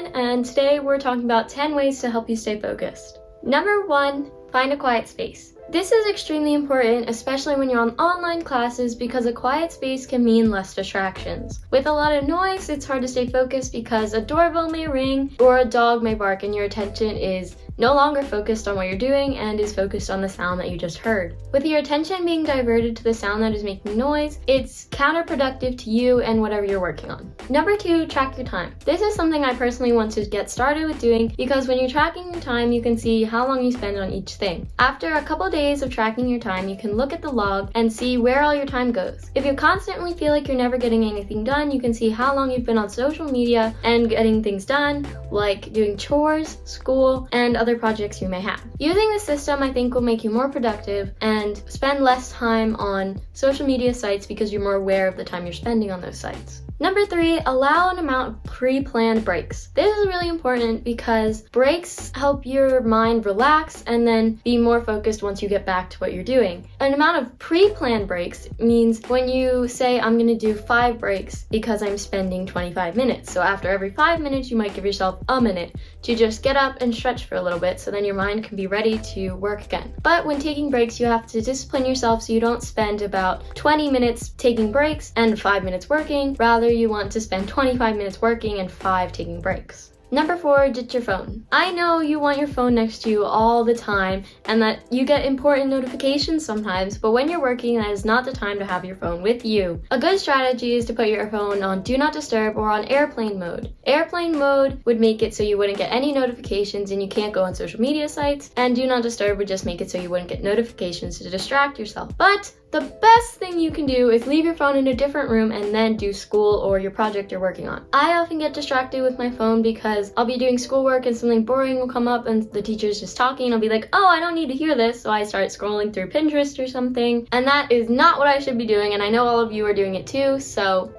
Rhyan, and today we're talking about 10 ways to help you stay focused. Number 1, find a quiet space. This is extremely important, especially when you're on online classes, because a quiet space can mean less distractions. With a lot of noise, it's hard to stay focused because a doorbell may ring or a dog may bark and your attention is no longer focused on what you're doing and is focused on the sound that you just heard. With your attention being diverted to the sound that is making noise, it's counterproductive to you and whatever you're working on. Number 2, track your time. This is something I personally want to get started with doing because when you're tracking your time, you can see how long you spend on each thing. After a couple days of tracking your time, you can look at the log and see where all your time goes. If you constantly feel like you're never getting anything done, you can see how long you've been on social media and getting things done, like doing chores, school, and other projects you may have. Using this system, I think, will make you more productive and spend less time on social media sites because you're more aware of the time you're spending on those sites. Number 3, allow an amount of pre-planned breaks. This is really important because breaks help your mind relax and then be more focused once you get back to what you're doing. An amount of pre-planned breaks means when you say, I'm going to do 5 breaks because I'm spending 25 minutes. So after every 5 minutes, you might give yourself a minute to just get up and stretch for a little bit so then your mind can be ready to work again. But when taking breaks, you have to discipline yourself so you don't spend about 20 minutes taking breaks and 5 minutes working. Rather, you want to spend 25 minutes working and 5 taking breaks. Number 4, ditch your phone. I know you want your phone next to you all the time and that you get important notifications sometimes, but when you're working, that is not the time to have your phone with you. A good strategy is to put your phone on Do Not Disturb or on airplane mode. Airplane mode would make it so you wouldn't get any notifications and you can't go on social media sites, and Do Not Disturb would just make it so you wouldn't get notifications to distract yourself. But the best thing you can do is leave your phone in a different room and then do school or your project you're working on. I often get distracted with my phone because I'll be doing schoolwork and something boring will come up and the teacher's just talking and I'll be like, oh, I don't need to hear this. So I start scrolling through Pinterest or something, and that is not what I should be doing, and I know all of you are doing it too, so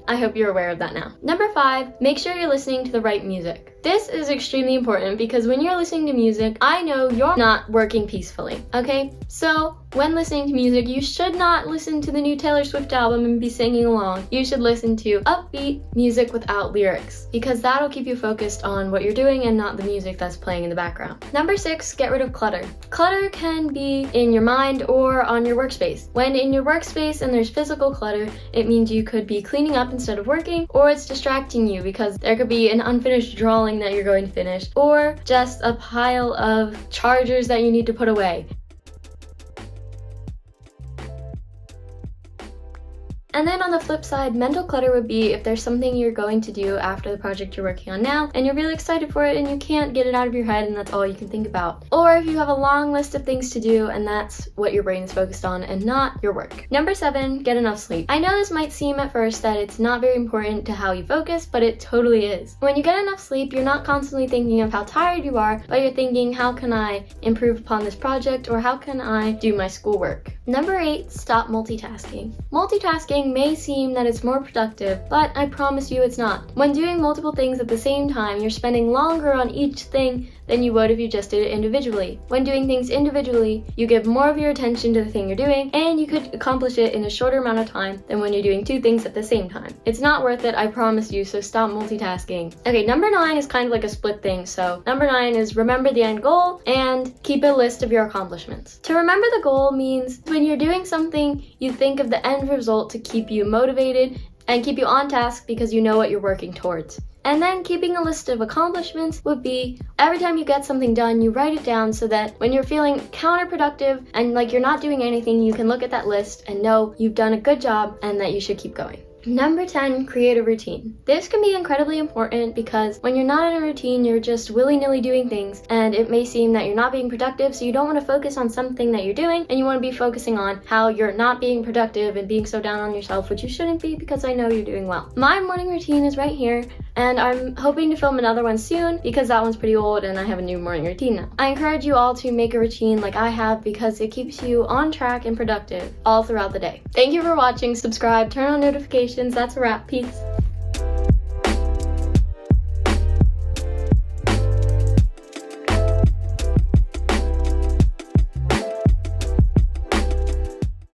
I hope you're aware of that now. Number 5, make sure you're listening to the right music. This is extremely important because when you're listening to music, I know you're not working peacefully, okay? So when listening to music, you should not listen to the new Taylor Swift album and be singing along. You should listen to upbeat music without lyrics because that'll keep you focused on what you're doing and not the music that's playing in the background. Number 6, get rid of clutter. Clutter can be in your mind or on your workspace. When in your workspace and there's physical clutter, it means you could be cleaning up instead of working, or it's distracting you because there could be an unfinished drawing that you're going to finish, or just a pile of chargers that you need to put away. And then on the flip side, mental clutter would be if there's something you're going to do after the project you're working on now and you're really excited for it and you can't get it out of your head and that's all you can think about. Or if you have a long list of things to do and that's what your brain is focused on and not your work. Number 7, get enough sleep. I know this might seem at first that it's not very important to how you focus, but it totally is. When you get enough sleep, you're not constantly thinking of how tired you are, but you're thinking, how can I improve upon this project or how can I do my schoolwork? Number 8, stop multitasking. Multitasking may seem that it's more productive, but I promise you it's not. When doing multiple things at the same time, you're spending longer on each thing than you would if you just did it individually. When doing things individually, you give more of your attention to the thing you're doing, and you could accomplish it in a shorter amount of time than when you're doing 2 things at the same time. It's not worth it, I promise you, so stop multitasking. Okay, number 9 is kind of like a split thing, so number 9 is remember the end goal and keep a list of your accomplishments. To remember the goal means when you're doing something, you think of the end result to keep you motivated and keep you on task because you know what you're working towards. And then keeping a list of accomplishments would be every time you get something done, you write it down so that when you're feeling counterproductive and like you're not doing anything, you can look at that list and know you've done a good job and that you should keep going. Number 10, create a routine. This can be incredibly important because when you're not in a routine, you're just willy-nilly doing things and it may seem that you're not being productive, so you don't want to focus on something that you're doing and you want to be focusing on how you're not being productive and being so down on yourself, which you shouldn't be because I know you're doing well. My morning routine is right here and I'm hoping to film another one soon because that one's pretty old and I have a new morning routine now. I encourage you all to make a routine like I have because it keeps you on track and productive all throughout the day. Thank you for watching, subscribe, turn on notifications. That's a wrap. Peace.